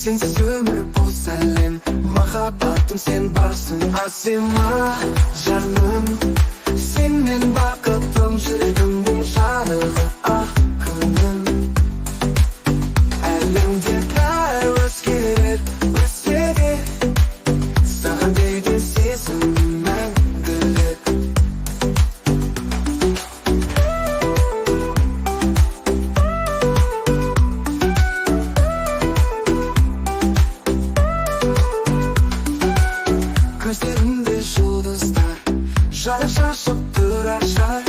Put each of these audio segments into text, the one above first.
sensiz ömür bu senin. Mahabbatım sen varsın asima canım. Senin bakıttım жүрегім жарығы ақының. Әлемде бәрі өзгерер өтсе де, саған деген сезім мәңгілік. Gözlerinde жұлдыздар жарық шашып тұрар жай.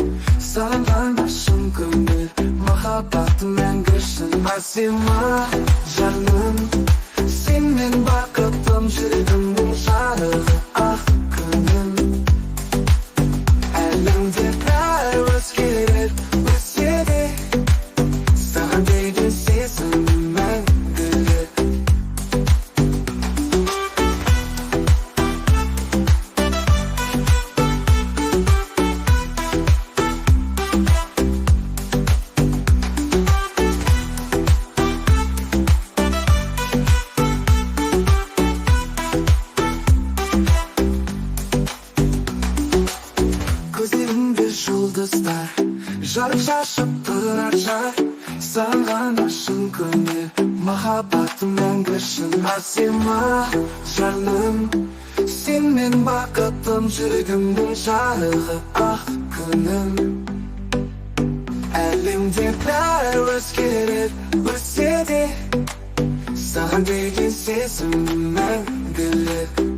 Сағынған шын көңіл махаббатым мәңгі шын асима жаным. Сенмен бақыттым жүрегімнің жарығы ақ күнім. Әлемде бәрі өзгерер өтсе де, саған деген сезім мәңгілік. Gözlerimde жұлдыздар жарық шашып тұрар жай. Саған шын көңіл махаббатым мәңгі шын асима жаным. Сенмен бақыттым жүрегімнің жарығы ақ күнім. Әлемде бәрі өзгерер өтсе де, саған деген сезім мәңгілік.